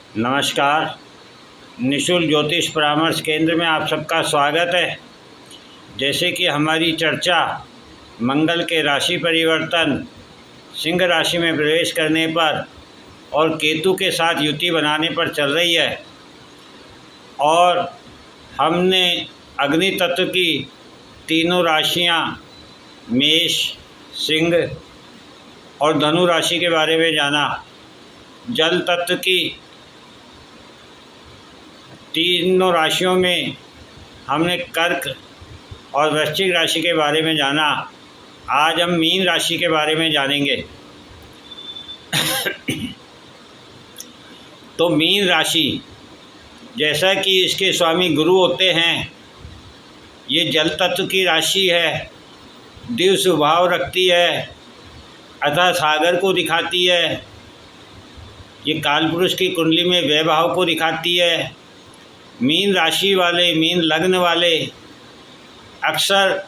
नमस्कार। निशुल्क ज्योतिष परामर्श केंद्र में आप सबका स्वागत है। जैसे कि हमारी चर्चा मंगल के राशि परिवर्तन, सिंह राशि में प्रवेश करने पर और केतु के साथ युति बनाने पर चल रही है, और हमने अग्नि तत्व की तीनों राशियां मेष, सिंह और धनु राशि के बारे में जाना। जल तत्व की तीनों राशियों में हमने कर्क और वृश्चिक राशि के बारे में जाना। आज हम मीन राशि के बारे में जानेंगे। तो मीन राशि, जैसा कि इसके स्वामी गुरु होते हैं, ये जल तत्व की राशि है, दिव्य स्वभाव रखती है, अतः सागर को दिखाती है। ये कालपुरुष की कुंडली में वैभाव को दिखाती है। मीन राशि वाले, मीन लग्न वाले अक्सर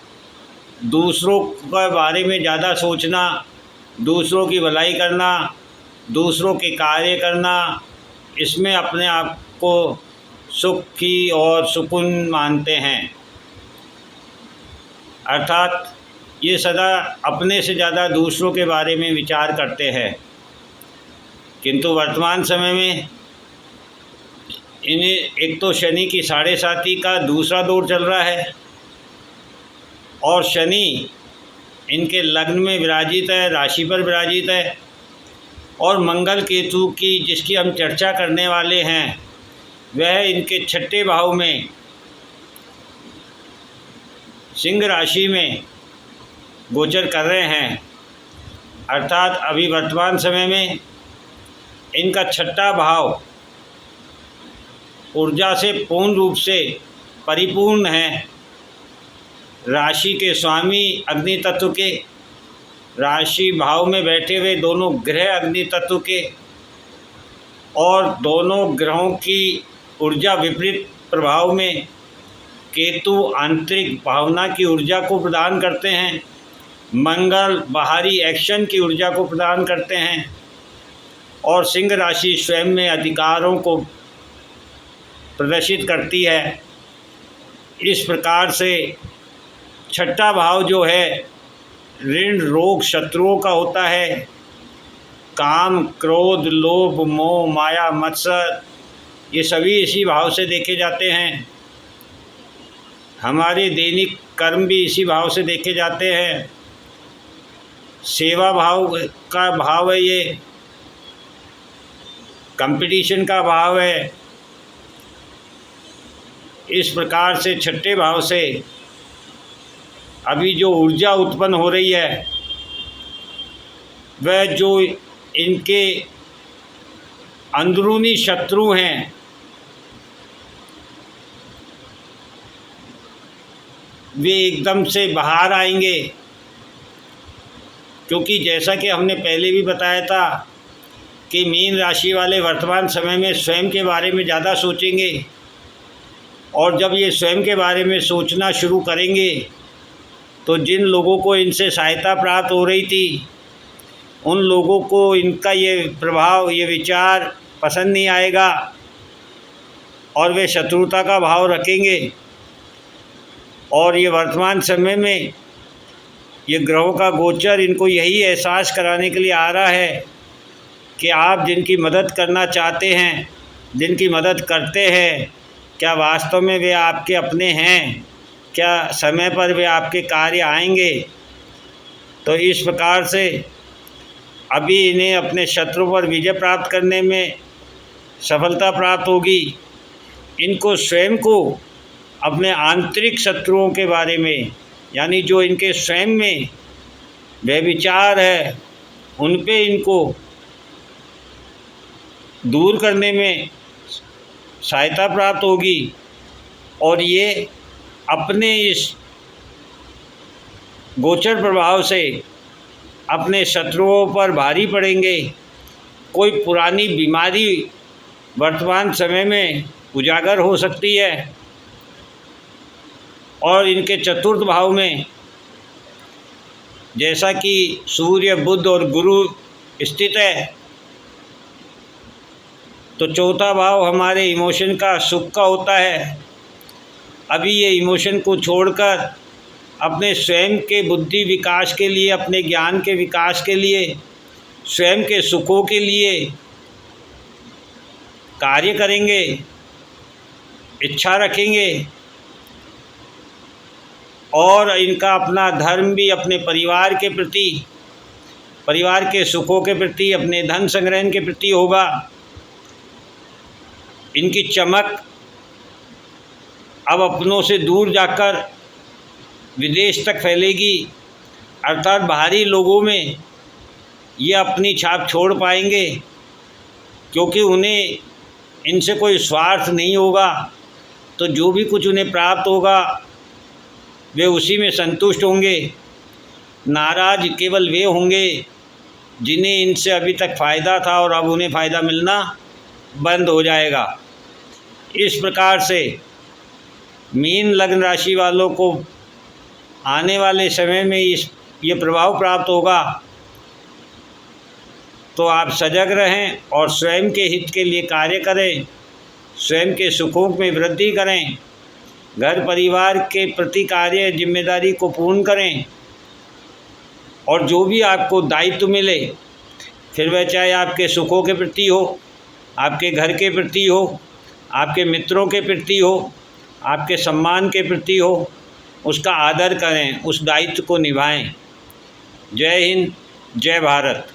दूसरों के बारे में ज़्यादा सोचना, दूसरों की भलाई करना, दूसरों के कार्य करना, इसमें अपने आप को सुखी और सुकून मानते हैं। अर्थात ये सदा अपने से ज़्यादा दूसरों के बारे में विचार करते हैं। किंतु वर्तमान समय में इन्हें एक तो शनि की 7.5 का दूसरा दौर चल रहा है, और शनि इनके लग्न में विराजित है, राशि पर विराजित है, और मंगल केतु की जिसकी हम चर्चा करने वाले हैं वह इनके 6ठे भाव में सिंह राशि में गोचर कर रहे हैं। अर्थात अभी वर्तमान समय में इनका 6ठा भाव ऊर्जा से पूर्ण रूप से परिपूर्ण है। राशि के स्वामी अग्नि तत्व के, राशि भाव में बैठे हुए दोनों ग्रह अग्नि तत्व के, और दोनों ग्रहों की ऊर्जा विपरीत प्रभाव में केतु आंतरिक भावना की ऊर्जा को प्रदान करते हैं, मंगल बाहरी एक्शन की ऊर्जा को प्रदान करते हैं, और सिंह राशि स्वयं में अधिकारों को प्रदर्शित करती है। इस प्रकार से 6ठा भाव जो है ऋण रोग शत्रुओं का होता है। काम, क्रोध, लोभ, मोह, माया, मत्सर, ये सभी इसी भाव से देखे जाते हैं। हमारे दैनिक कर्म भी इसी भाव से देखे जाते हैं। सेवा भाव का भाव है, ये कंपटीशन का भाव है। इस प्रकार से 6ठे भाव से अभी जो ऊर्जा उत्पन्न हो रही है वह जो इनके अंदरूनी शत्रु हैं वे एकदम से बाहर आएंगे। क्योंकि जैसा कि हमने पहले भी बताया था कि मीन राशि वाले वर्तमान समय में स्वयं के बारे में ज़्यादा सोचेंगे, और जब ये स्वयं के बारे में सोचना शुरू करेंगे तो जिन लोगों को इनसे सहायता प्राप्त हो रही थी उन लोगों को इनका ये प्रभाव, ये विचार पसंद नहीं आएगा, और वे शत्रुता का भाव रखेंगे। और ये वर्तमान समय में ये ग्रहों का गोचर इनको यही एहसास कराने के लिए आ रहा है कि आप जिनकी मदद करना चाहते हैं, जिनकी मदद करते हैं, क्या वास्तव में वे आपके अपने हैं? क्या समय पर वे आपके कार्य आएंगे? तो इस प्रकार से अभी इन्हें अपने शत्रु पर विजय प्राप्त करने में सफलता प्राप्त होगी। इनको स्वयं को अपने आंतरिक शत्रुओं के बारे में, यानी जो इनके स्वयं में व्यभिचार है, उन पे इनको दूर करने में सहायता प्राप्त होगी, और ये अपने इस गोचर प्रभाव से अपने शत्रुओं पर भारी पड़ेंगे। कोई पुरानी बीमारी वर्तमान समय में उजागर हो सकती है, और इनके 4th भाव में जैसा कि सूर्य, बुध और गुरु स्थित है, तो चौथा भाव हमारे इमोशन का, सुख का होता है। अभी ये इमोशन को छोड़कर अपने स्वयं के बुद्धि विकास के लिए, अपने ज्ञान के विकास के लिए, स्वयं के सुखों के लिए कार्य करेंगे, इच्छा रखेंगे और इनका अपना धर्म भी अपने परिवार के प्रति, परिवार के सुखों के प्रति, अपने धन संग्रहण के प्रति होगा। इनकी चमक अब अपनों से दूर जाकर विदेश तक फैलेगी, अर्थात बाहरी लोगों में ये अपनी छाप छोड़ पाएंगे, क्योंकि उन्हें इनसे कोई स्वार्थ नहीं होगा। तो जो भी कुछ उन्हें प्राप्त होगा वे उसी में संतुष्ट होंगे। नाराज़ केवल वे होंगे जिन्हें इनसे अभी तक फ़ायदा था और अब उन्हें फ़ायदा मिलना बंद हो जाएगा। इस प्रकार से मीन लग्न राशि वालों को आने वाले समय में ये प्रभाव प्राप्त होगा। तो आप सजग रहें और स्वयं के हित के लिए कार्य करें, स्वयं के सुखों में वृद्धि करें, घर परिवार के प्रति कार्य जिम्मेदारी को पूर्ण करें और जो भी आपको दायित्व मिले, फिर वह चाहे आपके सुखों के प्रति हो, आपके घर के प्रति हो, आपके मित्रों के प्रति हो, आपके सम्मान के प्रति हो, उसका आदर करें, उस दायित्व को निभाएं। जय हिंद, जय भारत।